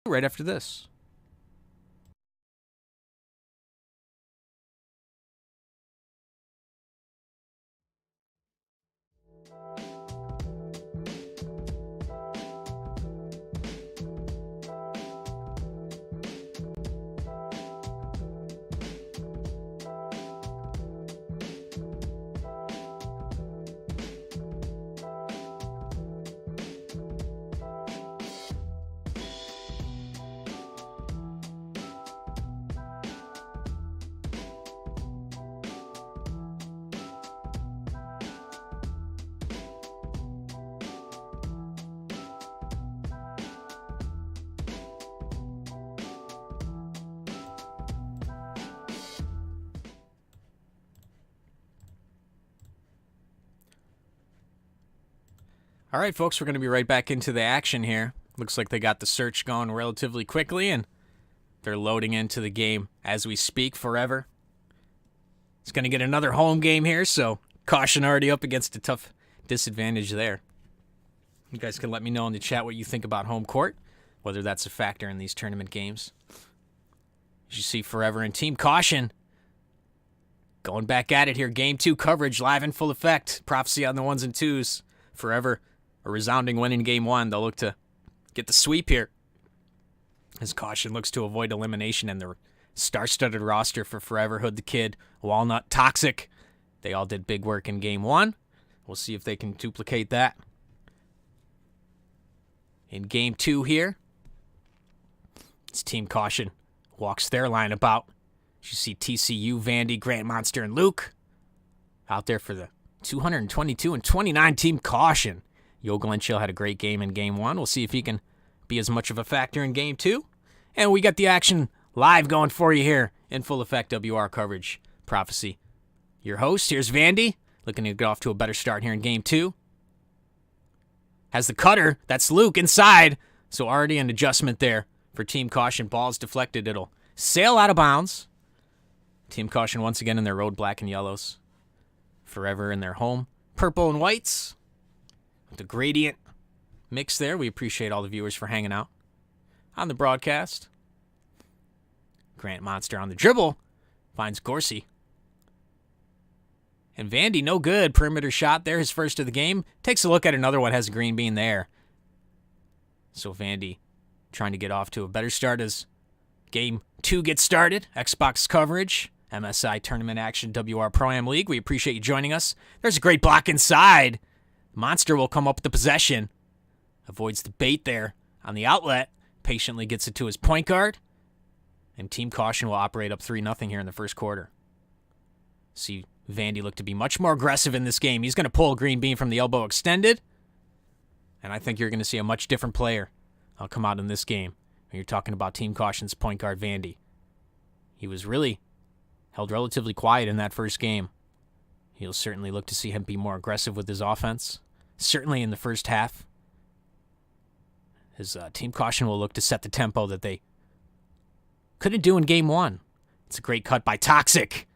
right after this. All right, folks, we're going to be right back into the action here. Looks like they got the search going relatively quickly, and they're loading into the game as we speak. Forever. It's going to get another home game here, so caution already up against a tough disadvantage there. You guys can let me know in the chat what you think about home court, whether that's a factor in these tournament games. As you see, Forever and Team Caution going back at it here. Game 2 coverage live in full effect. Prophecy on the ones and twos. Forever a resounding win in Game 1. They'll look to get the sweep here, as Caution looks to avoid elimination, and the star-studded roster for Forever, Hood the Kid, Walnut, Toxic. They all did big work in Game 1. We'll see if they can duplicate that in Game 2 here. It's Team Caution walks their lineup out. You see TCU, Vandy, Grant Monster, and Luke out there for the 222 and 29 Team Caution. Yo Glenn Chill had a great game in Game 1. We'll see if he can be as much of a factor in Game 2. And we got the action live going for you here in full effect WR coverage. Prophecy, your host. Here's Vandy, looking to get off to a better start here in Game 2. Has the cutter. That's Luke inside. So already an adjustment there for Team Caution. Ball's deflected. It'll sail out of bounds. Team Caution once again in their road black and yellows. Forever in their home purple and whites. With the gradient mix there. We appreciate all the viewers for hanging out on the broadcast. Grant Monster on the dribble. Finds Gorsey. And Vandy, no good. Perimeter shot there, his first of the game. Takes a look at another one, has a green bean there. So Vandy trying to get off to a better start as Game 2 gets started. Xbox coverage, MSI Tournament Action, WR Pro-Am League. We appreciate you joining us. There's a great block inside. Monster will come up with the possession. Avoids the bait there on the outlet. Patiently gets it to his point guard. And Team Caution will operate up 3-0 here in the first quarter. See Vandy look to be much more aggressive in this game. He's going to pull a green bean from the elbow extended. And I think you're going to see a much different player come out in this game when you're talking about Team Caution's point guard, Vandy. He was really held relatively quiet in that first game. He'll certainly look to see him be more aggressive with his offense. Certainly in the first half. His Team Caution will look to set the tempo that they couldn't do in Game 1. It's a great cut by Toxic.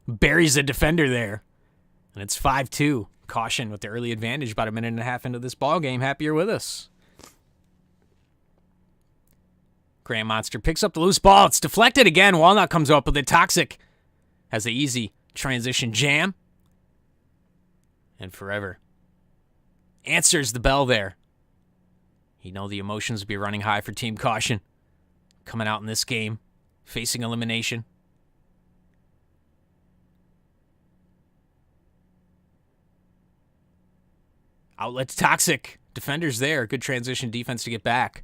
Buries a defender there. And it's 5-2. Caution with the early advantage about a minute and a half into this ball game. Happy you're with us. Grant Monster picks up the loose ball. It's deflected again. Walnut comes up with it. Toxic has the easy transition jam. And Forever answers the bell there. You know the emotions will be running high for Team Caution. Coming out in this game, facing elimination. Outlet to Toxic. Defenders there. Good transition defense to get back.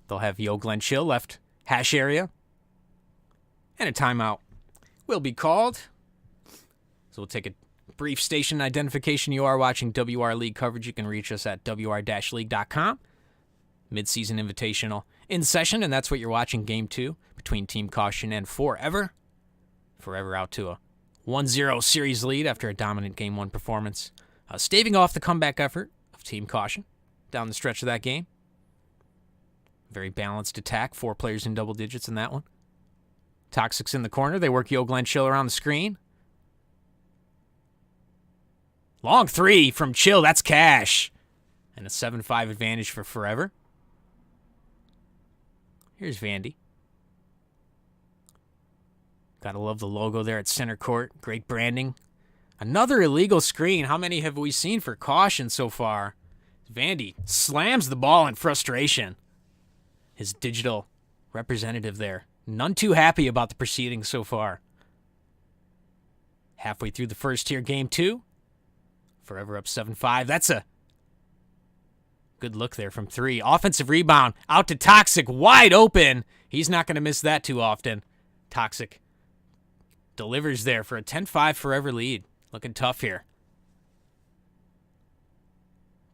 They'll have Yo Glenn Chill left hash area. And a timeout will be called. So we'll take a brief station identification. You are watching WR League coverage. You can reach us at wr-league.com. Mid-season invitational in session, and that's what you're watching. Game 2 between Team Caution and Forever. Forever out to a 1-0 series lead after a dominant Game 1 performance. Staving off the comeback effort of Team Caution down the stretch of that game. Very balanced attack. 4 players in double digits in that one. Toxic's in the corner. They work Yo Glenn Chill around the screen. Long 3 from Chill. That's cash. And a 7-5 advantage for Forever. Here's Vandy. Gotta love the logo there at center court. Great branding. Another illegal screen. How many have we seen for caution so far? Vandy slams the ball in frustration. His digital representative there. None too happy about the proceedings so far. Halfway through the first here, game 2. Forever up 7-5. That's a good look there from 3. Offensive rebound. Out to Toxic. Wide open. He's not going to miss that too often. Toxic delivers there for a 10-5 Forever lead. Looking tough here.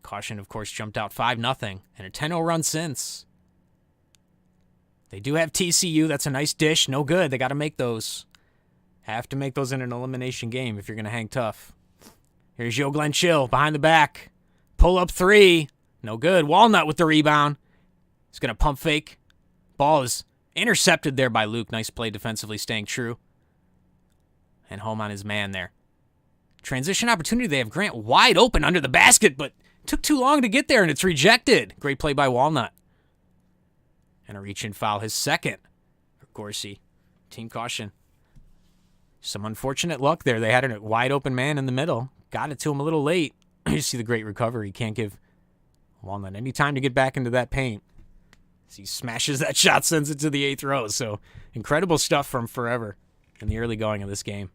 Caution, of course, jumped out 5-0. And a 10-0 run since. They do have TCU. That's a nice dish. No good. They got to make those. Have to make those in an elimination game if you're going to hang tough. Here's Yo Glenn Chill behind the back. Pull up 3. No good. Walnut with the rebound. He's going to pump fake. Ball is intercepted there by Luke. Nice play defensively, staying true. And home on his man there. Transition opportunity. They have Grant wide open under the basket, but took too long to get there, and it's rejected. Great play by Walnut. And a reach-in foul, his second for Gorcey. Team caution. Some unfortunate luck there. They had a wide-open man in the middle. Got it to him a little late. You see the great recovery. Can't give Walnut any time to get back into that paint. As he smashes that shot, sends it to the 8th row. So incredible stuff from Forever in the early going of this game.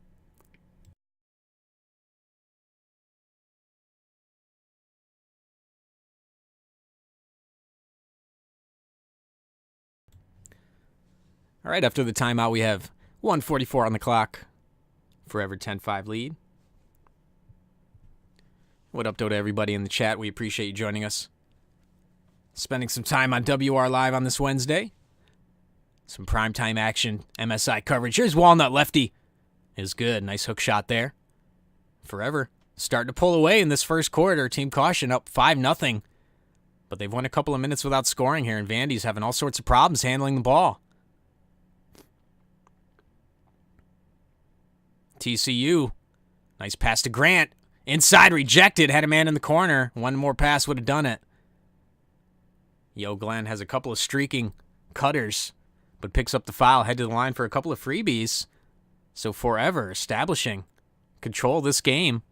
All right, after the timeout, we have 1:44 on the clock. Forever 10-5 lead. What up, to everybody in the chat? We appreciate you joining us. Spending some time on WR Live on this Wednesday. Some primetime action, MSI coverage. Here's Walnut, lefty. Is good. Nice hook shot there. Forever starting to pull away in this first quarter. Team caution up 5-0. But they've won a couple of minutes without scoring here, and Vandy's having all sorts of problems handling the ball. TCU. Nice pass to Grant. Inside, rejected. Had a man in the corner. One more pass would have done it. Yo Glenn has a couple of streaking cutters, but picks up the foul. Head to the line for a couple of freebies. So Forever establishing control of this game.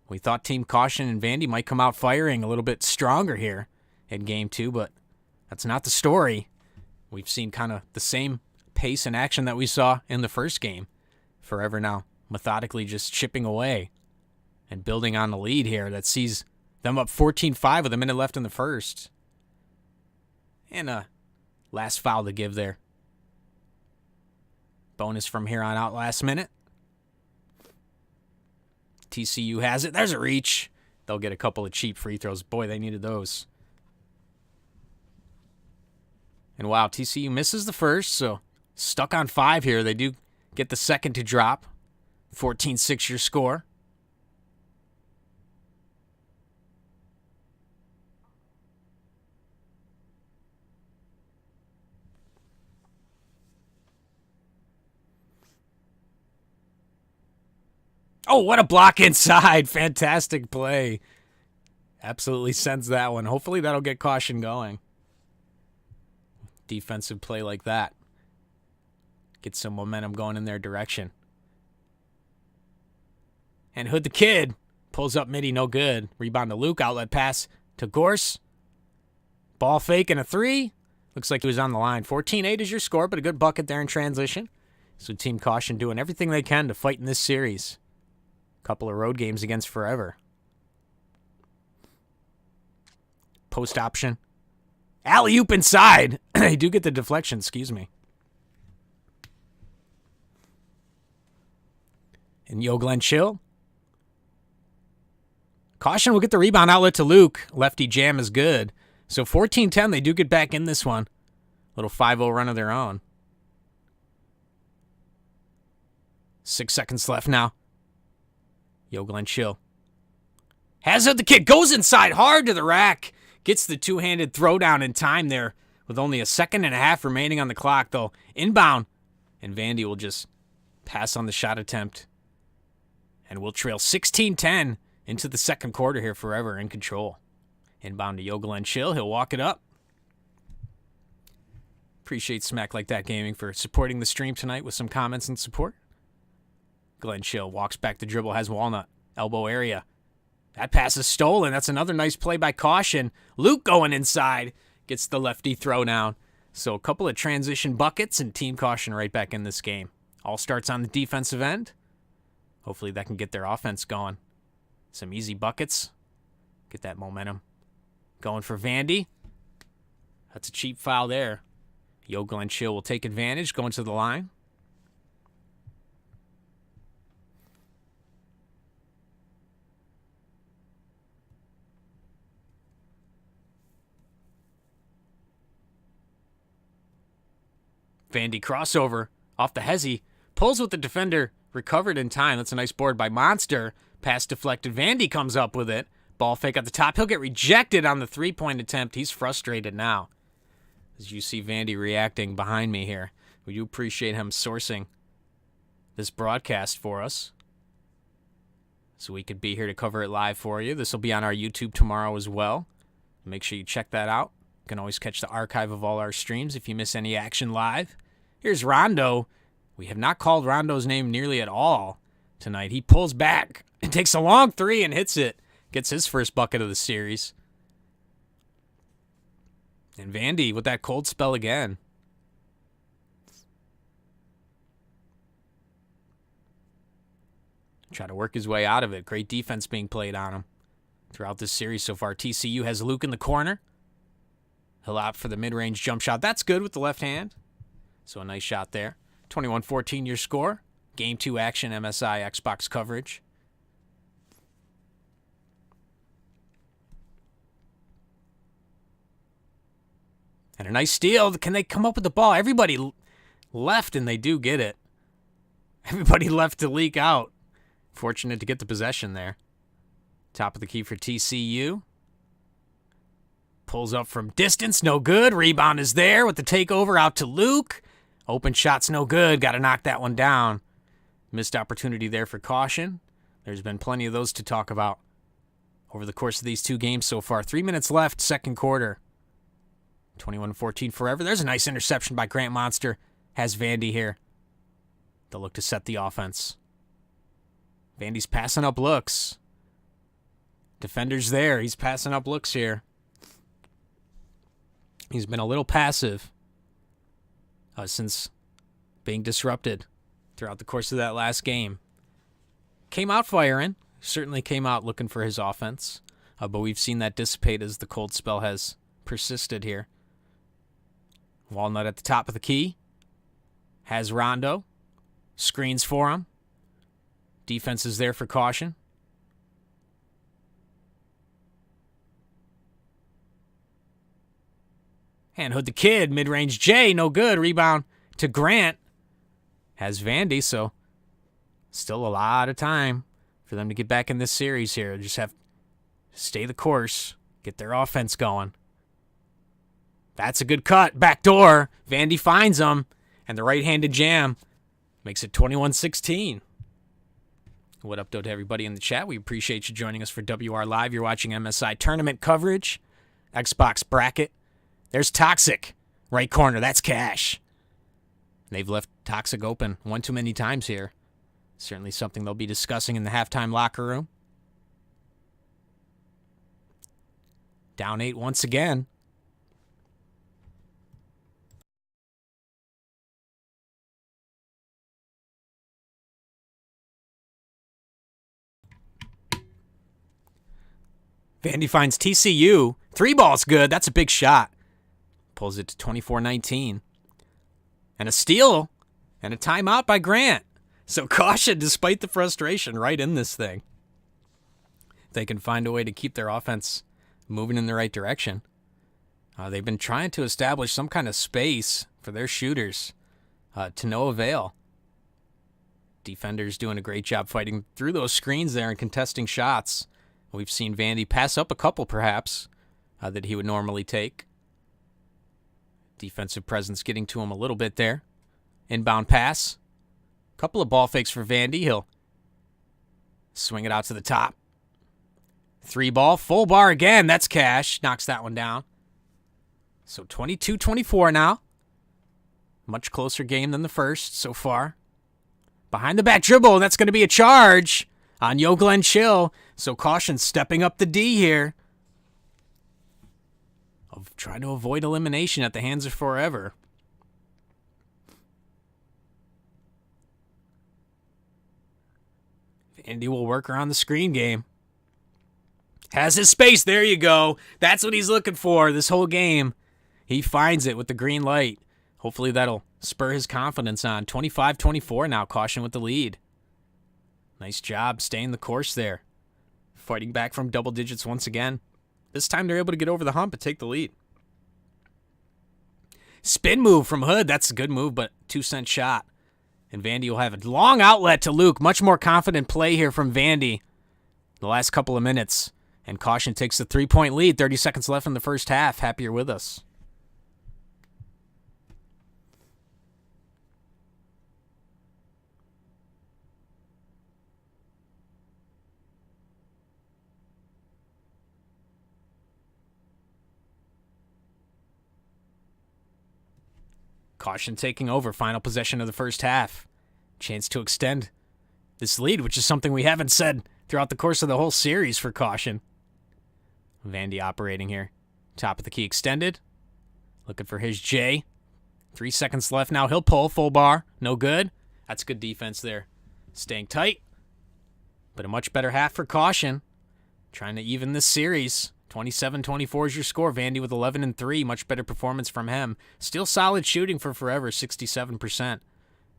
We thought Team Caution and Vandy might come out firing a little bit stronger here in Game 2, but that's not the story. We've seen kind of the same pace and action that we saw in the first game. Forever now methodically just chipping away and building on the lead here that sees them up 14-5 with a minute left in the first. And a last foul to give there. Bonus from here on out last minute. TCU has it. There's a reach. They'll get a couple of cheap free throws. Boy, they needed those. And wow, TCU misses the first, so stuck on 5 here. They do get the second to drop. 14-6 your score. Oh, what a block inside. Fantastic play. Absolutely sends that one. Hopefully that'll get caution going. Defensive play like that. Get some momentum going in their direction. And Hood the Kid pulls up midi, no good. Rebound to Luke, outlet pass to Gorse. Ball fake and a 3. Looks like he was on the line. 14-8 is your score, but a good bucket there in transition. So Team Caution doing everything they can to fight in this series. Couple of road games against Forever. Post option. Alley-oop inside. They do get the deflection, excuse me. And Yo Glenn Chill. Caution will get the rebound outlet to Luke. Lefty jam is good. So 14-10, they do get back in this one. Little 5-0 run of their own. 6 seconds left now. Yo Glenn Chill. Has it, the kid goes inside hard to the rack. Gets the two-handed throwdown in time there with only a second and a half remaining on the clock, though. Inbound. And Vandy will just pass on the shot attempt. And we'll trail 16-10 into the second quarter here. Forever in control. Inbound to Yo Glenn Chill. He'll walk it up. Appreciate Smack Like That Gaming for supporting the stream tonight with some comments and support. Glenn Chill walks back the dribble, has Walnut. Elbow area. That pass is stolen. That's another nice play by Caution. Luke going inside. Gets the lefty throw down. So a couple of transition buckets and Team Caution right back in this game. All starts on the defensive end. Hopefully that can get their offense going. Some easy buckets. Get that momentum going for Vandy. That's a cheap foul there. Yo Glenn Chill will take advantage, going to the line. Vandy crossover off the hezzy. Pulls with the defender. Recovered in time. That's a nice board by Monster. Pass deflected. Vandy comes up with it. Ball fake at the top. He'll get rejected on the three-point attempt. He's frustrated now. As you see Vandy reacting behind me here. We do appreciate him sourcing this broadcast for us, so we could be here to cover it live for you. This will be on our YouTube tomorrow as well. Make sure you check that out. You can always catch the archive of all our streams if you miss any action live. Here's Rondo. We have not called Rondo's name nearly at all tonight. He pulls back and takes a long three and hits it. Gets his first bucket of the series. And Vandy with that cold spell again. Try to work his way out of it. Great defense being played on him throughout this series so far. TCU has Luke in the corner. He'll opt for the mid-range jump shot. That's good with the left hand. So a nice shot there. 21-14 your score. Game 2 action, MSI Xbox coverage. And a nice steal. Can they come up with the ball? Everybody left, and they do get it. Everybody left to leak out. Fortunate to get the possession there. Top of the key for TCU. Pulls up from distance. No good. Rebound is there with the takeover out to Luke. Open shot's no good. Got to knock that one down. Missed opportunity there for Caution. There's been plenty of those to talk about over the course of these two games so far. 3 minutes left, second quarter. 21-14 forever. There's a nice interception by Grant Monster. Has Vandy here. They'll look to set the offense. Vandy's passing up looks. Defender's there. He's passing up looks here. He's been a little passive since being disrupted throughout the course of that last game. Came out firing. Certainly came out looking for his offense. But we've seen that dissipate as the cold spell has persisted here. Walnut at the top of the key. Has Rondo. Screens for him. Defense is there for Caution. And Hood the Kid, mid-range J, no good. Rebound to Grant. Has Vandy, so still a lot of time for them to get back in this series here. Just have to stay the course, get their offense going. That's a good cut. Back door. Vandy finds them, and the right-handed jam makes it 21-16. What up, though, to everybody in the chat? We appreciate you joining us for WR Live. You're watching MSI tournament coverage, Xbox bracket. There's Toxic, right corner. That's Cash. They've left Toxic open one too many times here. Certainly something they'll be discussing in the halftime locker room. Down 8 once again. Vandy finds TCU. 3 balls good. That's a big shot. Pulls it to 24-19. And a steal and a timeout by Grant. So Caution, despite the frustration, right in this thing. They can find a way to keep their offense moving in the right direction. They've been trying to establish some kind of space for their shooters to no avail. Defenders doing a great job fighting through those screens there and contesting shots. We've seen Vandy pass up a couple, perhaps, that he would normally take. Defensive presence getting to him a little bit there. Inbound pass. Couple of ball fakes for Vandy. He'll swing it out to the top. 3 ball, full bar again. That's Cash. Knocks that one down. So 22-24 now. Much closer game than the first so far. Behind the back dribble, that's going to be a charge on Yo Glenn Chill. So caution stepping up the D here. Of trying to avoid elimination at the hands of Forever. Vandy will work around the screen game. Has his space. There you go. That's what he's looking for this whole game. He finds it with the green light. Hopefully that'll spur his confidence on. 25-24 now. Caution with the lead. Nice job staying the course there. Fighting back from double digits once again. This time they're able to get over the hump and take the lead. Spin move from Hood. That's a good move, but 2-cent shot. And Vandy will have a long outlet to Luke. Much more confident play here from Vandy the last couple of minutes. And Caution takes the 3-point lead. 30 seconds left in the first half. Happy you're with us. Caution taking over. Final possession of the first half. Chance to extend this lead, which is something we haven't said throughout the course of the whole series for Caution. Vandy operating here. Top of the key extended. Looking for his J. 3 seconds left now. He'll pull. Full bar. No good. That's good defense there. Staying tight. But a much better half for Caution. Trying to even this series. 27-24 is your score. Vandy with 11-3. Much better performance from him. Still solid shooting for Forever. 67%.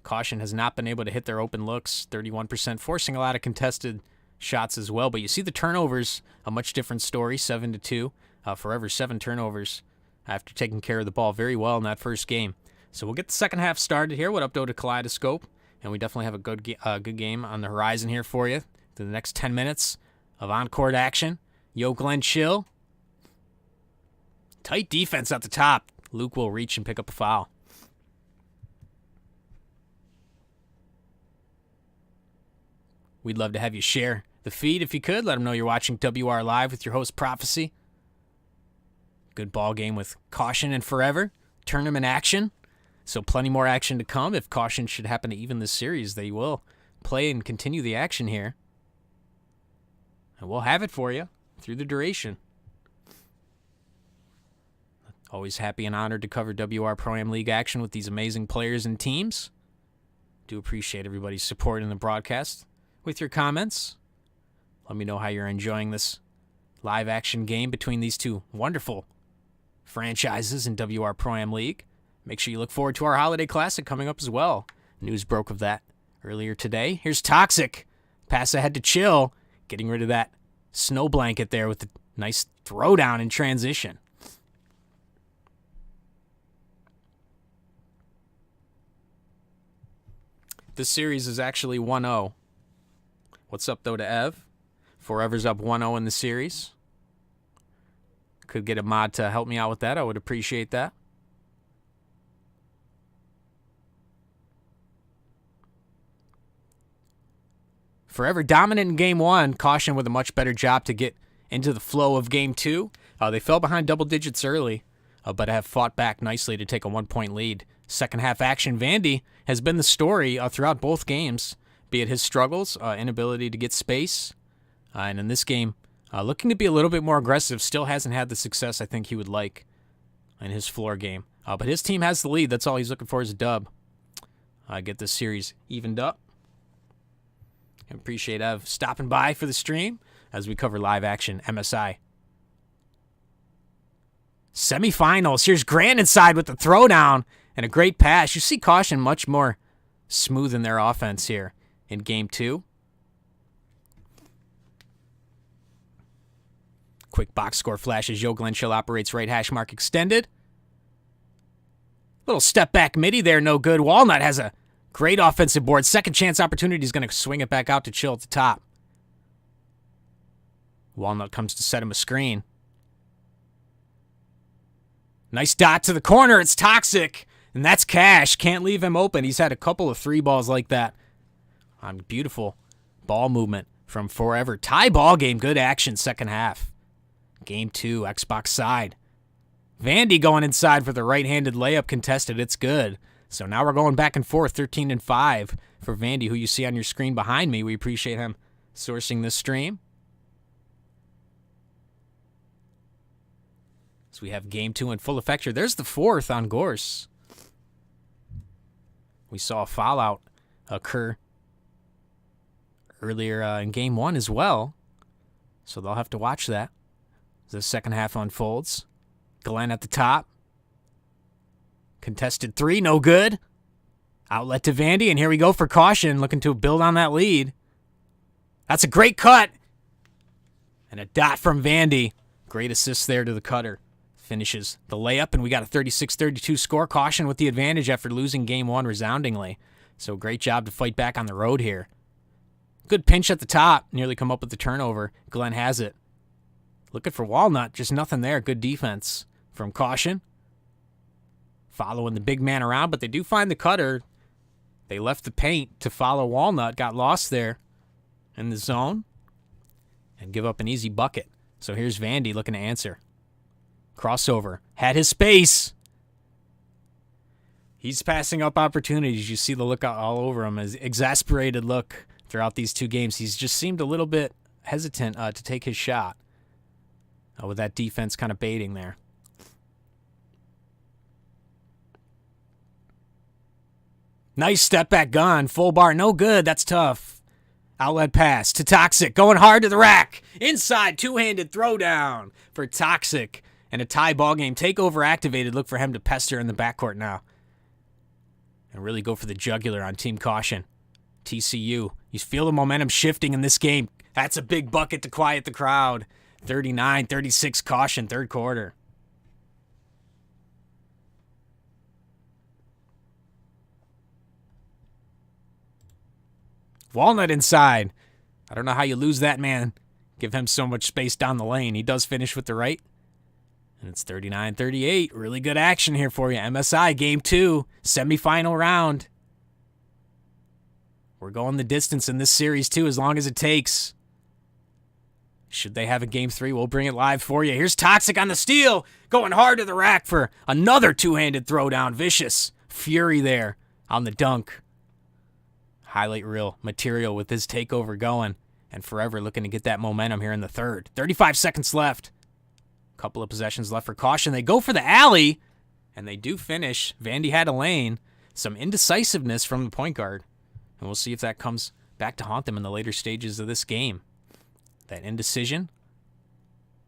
Caution has not been able to hit their open looks. 31%. Forcing a lot of contested shots as well. But you see the turnovers. A much different story. 7-2. Forever 7 turnovers after taking care of the ball very well in that first game. So we'll get the second half started here. What up, though, to Kaleidoscope? And we definitely have a good game on the horizon here for you. The next 10 minutes of on-court action. Yo Glenn Chill. Tight defense at the top. Luke will reach and pick up a foul. We'd love to have you share the feed if you could. Let them know you're watching WR Live with your host, Prophecy. Good ball game with Caution and Forever. Tournament action. So plenty more action to come. If Caution should happen to even this series, they will play and continue the action here. And we'll have it for you through the duration. Always happy and honored to cover WR Pro-Am League action with these amazing players and teams. Do appreciate everybody's support in the broadcast. With your comments, let me know how you're enjoying this live action game between these two wonderful franchises in WR Pro-Am League. Make sure you look forward to our Holiday Classic coming up as well. News broke of that earlier today. Here's Toxic. Pass ahead to Chill. Getting rid of that snow blanket there with a nice throwdown in transition. This series is actually 1-0. What's up, though, to Ev? Forever's up 1-0 in the series. Could get a mod to help me out with that. I would appreciate that. Forever dominant in Game 1. Caution with a much better job to get into the flow of Game 2. They fell behind double digits early, but have fought back nicely to take a 1-point lead. Second half action, Vandy has been the story throughout both games, be it his struggles, inability to get space, and in this game, looking to be a little bit more aggressive. Still hasn't had the success I think he would like in his floor game. But his team has the lead. That's all he's looking for is a dub. Get this series evened up. I appreciate Ev stopping by for the stream as we cover live action MSI. Semifinals. Here's Grant inside with the throwdown and a great pass. You see Caution much more smooth in their offense here in Game 2. Quick box score flashes. Yo Glenn Chill operates right hash mark extended. Little step back midi there, no good. Walnut has a great offensive board. Second chance opportunity. He's going to swing it back out to Chill at the top. Walnut comes to set him a screen. Nice dot to the corner. It's Toxic. And that's Cash. Can't leave him open. He's had a couple of 3 balls like that. On beautiful ball movement from Forever. Tie ball game. Good action second half. Game 2, Xbox side. Vandy going inside for the right-handed layup contested. It's good. So now we're going back and forth, 13-5 for Vandy, who you see on your screen behind me. We appreciate him sourcing this stream. So we have game 2 in full effect here. There's the 4th on Gorse. We saw a foul out occur earlier in game 1 as well. So they'll have to watch that as the second half unfolds. Glenn at the top. Contested 3, no good. Outlet to Vandy, and here we go for caution, looking to build on that lead. That's a great cut. And a dot from Vandy. Great assist there to the cutter. Finishes the layup, and we got a 36-32 score. Caution with the advantage after losing game 1 resoundingly. So great job to fight back on the road here. Good pinch at the top. Nearly come up with the turnover. Glenn has it. Looking for Walnut. Just nothing there. Good defense from Caution. Following the big man around, but they do find the cutter. They left the paint to follow Walnut. Got lost there in the zone and give up an easy bucket. So here's Vandy looking to answer. Crossover. Had his space. He's passing up opportunities. You see the look all over him. His exasperated look throughout these 2 games. He's just seemed a little bit hesitant to take his shot with that defense kind of baiting there. Nice step back gun. Full bar. No good. That's tough. Outlet pass to Toxic. Going hard to the rack. Inside. Two-handed throwdown for Toxic. And a tie ball game. Takeover activated. Look for him to pester in the backcourt now. And really go for the jugular on Team Caution. TCU. You feel the momentum shifting in this game. That's a big bucket to quiet the crowd. 39-36 Caution, third quarter. Walnut inside. I don't know how you lose that man. Give him so much space down the lane. He does finish with the right. And it's 39-38. Really good action here for you. MSI, game 2, semifinal round. We're going the distance in this series, too, as long as it takes. Should they have a game 3, we'll bring it live for you. Here's Toxic on the steal. Going hard to the rack for another two-handed throwdown. Vicious fury there on the dunk. Highlight reel material with his takeover going. And Forever looking to get that momentum here in the third. 35 seconds left. Couple of possessions left for Caution. They go for the alley, and they do finish. Vandy had a lane. Some indecisiveness from the point guard. And we'll see if that comes back to haunt them in the later stages of this game. That indecision,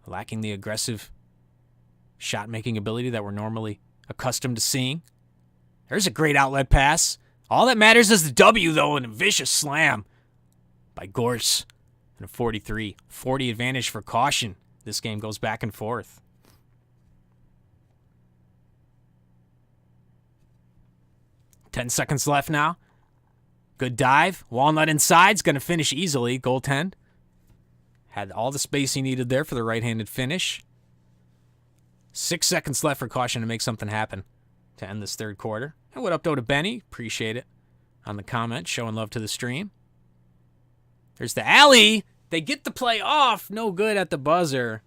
lacking the aggressive shot-making ability that we're normally accustomed to seeing. There's a great outlet pass. All that matters is the W, though, and a vicious slam by Gorse. And a 43-40 advantage for Caution. This game goes back and forth. Ten seconds left now. Good dive. Walnut inside's going to finish easily. Goaltend. Had all the space he needed there for the right-handed finish. 6 seconds left for Caution to make something happen to end this third quarter. And what up, though, to Benny? Appreciate it on the comment, showing love to the stream. There's the alley. They get the play off. No good at the buzzer.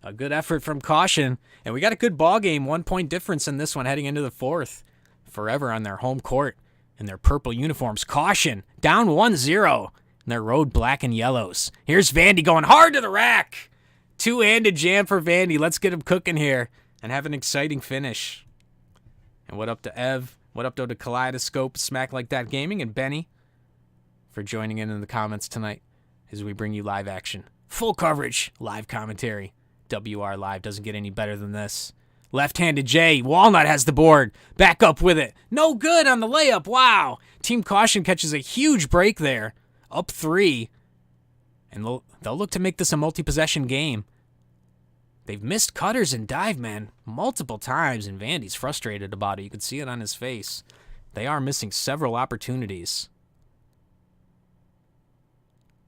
A good effort from Caution. And we got a good ball game. 1 point difference in this one heading into the fourth. Forever on their home court in their purple uniforms. Caution down 1-0 in their road black and yellows. Here's Vandy going hard to the rack. Two-handed jam for Vandy. Let's get him cooking here and have an exciting finish. And what up to Ev? What up to Kaleidoscope, Smack Like That Gaming, and Benny for joining in the comments tonight as we bring you live action. Full coverage, live commentary. WR Live doesn't get any better than this. Left-handed Jay. Walnut has the board. Back up with it. No good on the layup. Wow. Team Caution catches a huge break there. Up 3. And they'll look to make this a multi-possession game. They've missed cutters and dive men multiple times, and Vandy's frustrated about it. You can see it on his face. They are missing several opportunities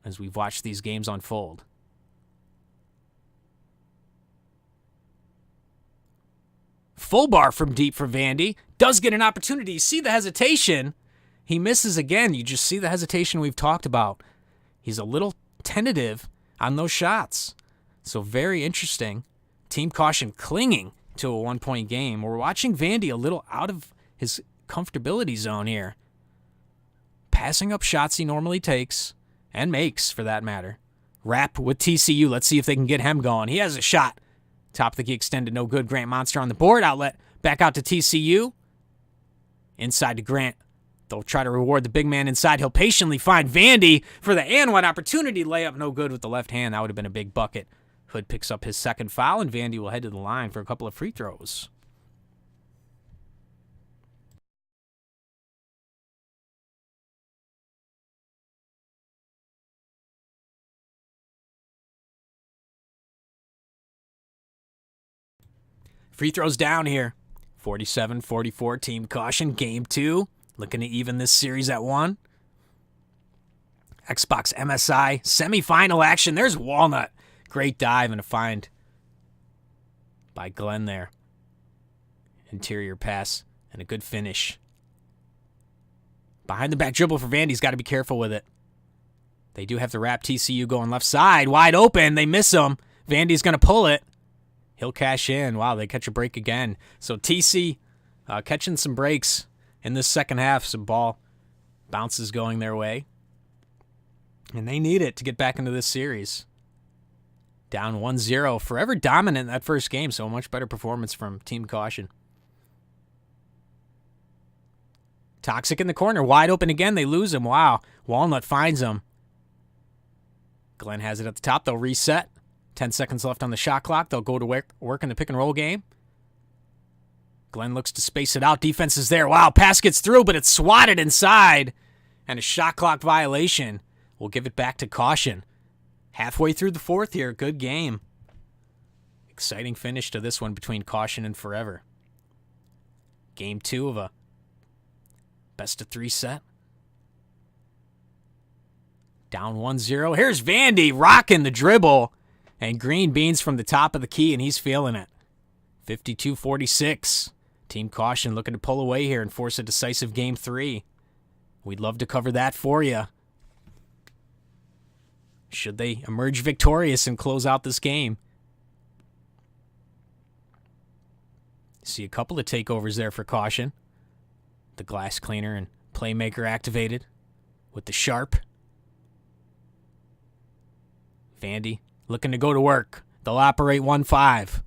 as we've watched these games unfold. Full bar from deep for Vandy. Does get an opportunity. You see the hesitation. He misses again. You just see the hesitation we've talked about. He's a little tentative on those shots. So very interesting. Team Caution clinging to a 1 point game. We're watching Vandy a little out of his comfortability zone here. Passing up shots he normally takes, and makes for that matter. Rapp with TCU. Let's see if they can get him going. He has a shot. Top of the key extended, no good. Grant Monster on the board. Outlet back out to TCU. Inside to Grant. They'll try to reward the big man inside. He'll patiently find Vandy for the and one opportunity. Layup no good with the left hand. That would have been a big bucket. Hood picks up his second foul, and Vandy will head to the line for a couple of free throws. Free throws down here. 47-44, team caution. Game 2. Looking to even this series at 1. Xbox MSI semifinal action. There's Walnut. Great dive and a find by Glenn there. Interior pass and a good finish. Behind the back dribble for Vandy's got to be careful with it. They do have the Rapp. TCU going left side. Wide open. They miss him. Vandy's going to pull it. He'll cash in. Wow, they catch a break again. So TC catching some breaks in this second half. Some ball bounces going their way. And they need it to get back into this series. Down 1-0. Forever dominant in that first game, so a much better performance from Team Caution. Toxic in the corner. Wide open again. They lose him. Wow. Walnut finds him. Glenn has it at the top. They'll reset. 10 seconds left on the shot clock. They'll go to work in the pick and roll game. Glenn looks to space it out. Defense is there. Wow, pass gets through, but it's swatted inside. And a shot clock violation. We'll give it back to Caution. Halfway through the fourth here. Good game. Exciting finish to this one between Caution and Forever. Game 2 of a best-of-3 set. Down 1-0. Here's Vandy rocking the dribble. And green beans from the top of the key, and he's feeling it. 52-46. Team Caution looking to pull away here and force a decisive Game 3. We'd love to cover that for you. Should they emerge victorious and close out this game? See a couple of takeovers there for Caution. The glass cleaner and playmaker activated with the Sharp. Vandy looking to go to work. They'll operate 1-5.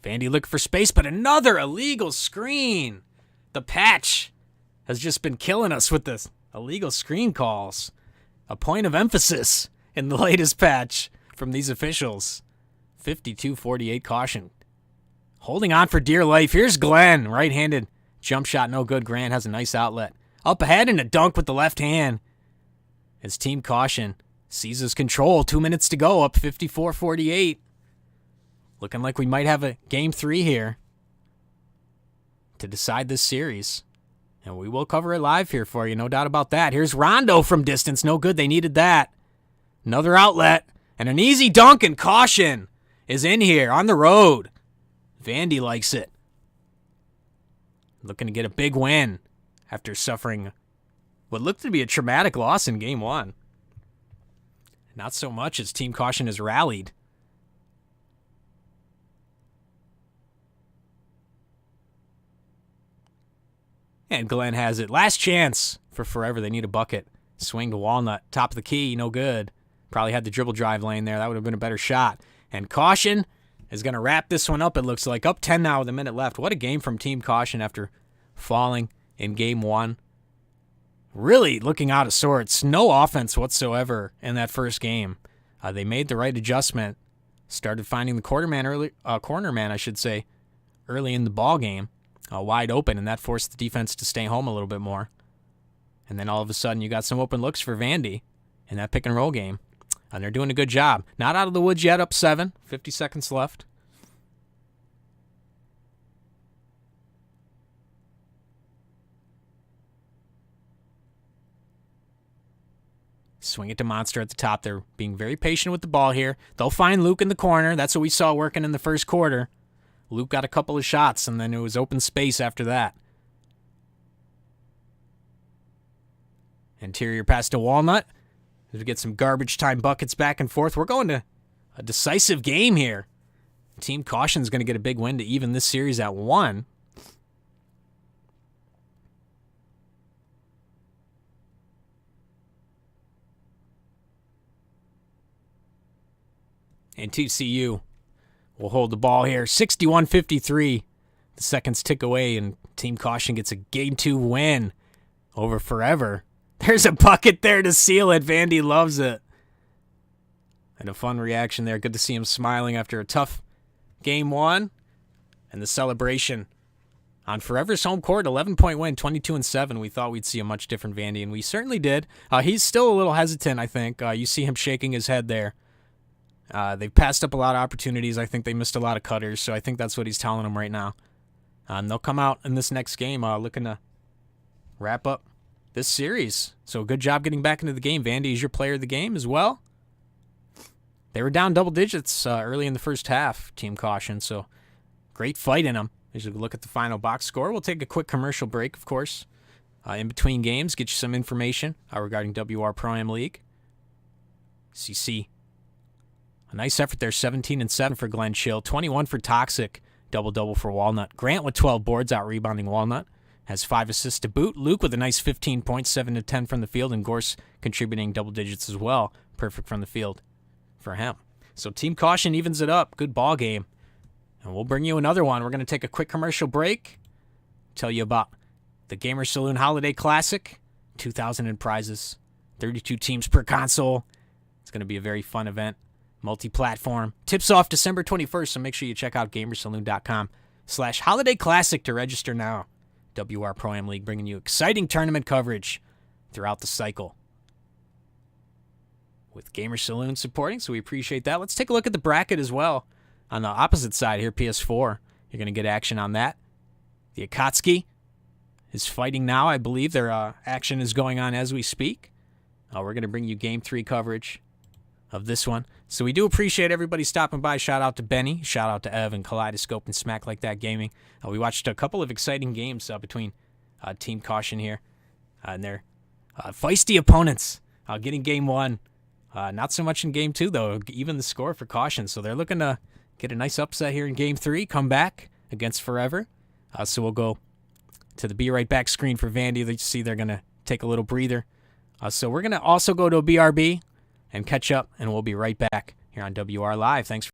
Vandy looking for space, but another illegal screen. The patch has just been killing us with this illegal screen calls. A point of emphasis in the latest patch from these officials. 52-48 Caution. Holding on for dear life. Here's Glenn, right-handed. Jump shot, no good. Grant has a nice outlet. Up ahead and a dunk with the left hand. As Team Caution seizes control. 2 minutes to go, up 54-48. Looking like we might have a Game 3 here to decide this series. And we will cover it live here for you, no doubt about that. Here's Rondo from distance. No good. They needed that. Another outlet. And an easy dunk, and Caution is in here on the road. Vandy likes it. Looking to get a big win after suffering what looked to be a traumatic loss in Game 1. Not so much as Team Caution has rallied. And Glenn has it. Last chance for Forever. They need a bucket. Swing to Walnut. Top of the key. No good. Probably had the dribble drive lane there. That would have been a better shot. And Caution is going to wrap this one up, it looks like. Up 10 now with a minute left. What a game from Team Caution after falling in Game 1. Really looking out of sorts. No offense whatsoever in that first game. They made the right adjustment. Started finding the corner man, early in the ball game. Wide open, and that forced the defense to stay home a little bit more. And then all of a sudden, you got some open looks for Vandy in that pick and roll game. And they're doing a good job. Not out of the woods yet, up 7. 50 seconds left. Swing it to Monster at the top. They're being very patient with the ball here. They'll find Luke in the corner. That's what we saw working in the first quarter. Luke got a couple of shots, and then it was open space after that. Interior pass to Walnut. To get some garbage time buckets back and forth. We're going to a decisive game here. Team Caution's going to get a big win to even this series at 1. And TCU will hold the ball here. 61-53. The seconds tick away, and Team Caution gets a Game 2 win over Forever. There's a bucket there to seal it. Vandy loves it. And a fun reaction there. Good to see him smiling after a tough Game 1. And the celebration on Forever's home court. 11-point win, 22-7. We thought we'd see a much different Vandy, and we certainly did. He's still a little hesitant, I think. You see him shaking his head there. They've passed up a lot of opportunities. I think they missed a lot of cutters, so I think that's what he's telling them right now. And they'll come out in this next game looking to wrap up this series. So good job getting back into the game. Vandy is your player of the game as well. They were down double digits early in the first half, Team Caution, so great fight in them. As you look at the final box score, we'll take a quick commercial break, of course, in between games, get you some information regarding WR Pro-Am League. CC. A nice effort there, 17-7 for Glenn Chill, 21 for Toxic, double-double for Walnut. Grant with 12 boards, out-rebounding Walnut, has 5 assists to boot. Luke with a nice 15 points, 7 to 10 from the field, and Gorse contributing double digits as well. Perfect from the field for him. So Team Caution evens it up. Good ball game. And we'll bring you another one. We're going to take a quick commercial break, tell you about the Gamer Saloon Holiday Classic, 2,000 in prizes, 32 teams per console. It's going to be a very fun event. Multi-platform. Tips off December 21st, so make sure you check out gamersaloon.com/Holiday Classic to register now. WR Pro-Am League bringing you exciting tournament coverage throughout the cycle with Gamer Saloon supporting, so we appreciate that. Let's take a look at the bracket as well. On the opposite side here, PS4, you're going to get action on that. The Akatsuki is fighting now. I believe their action is going on as we speak. We're going to bring you Game 3 coverage of this one. So we do appreciate everybody stopping by. Shout out to Benny. Shout out to Ev and Kaleidoscope and Smack Like That Gaming. We watched a couple of exciting games between Team Caution here and their feisty opponents getting Game 1. Not so much in Game 2, though. Even the score for Caution. So they're looking to get a nice upset here in Game 3. Come back against Forever. So we'll go to the Be Right Back screen for Vandy. You see they're going to take a little breather. So we're going to also go to a BRB and catch up, and we'll be right back here on WR Live. Thanks for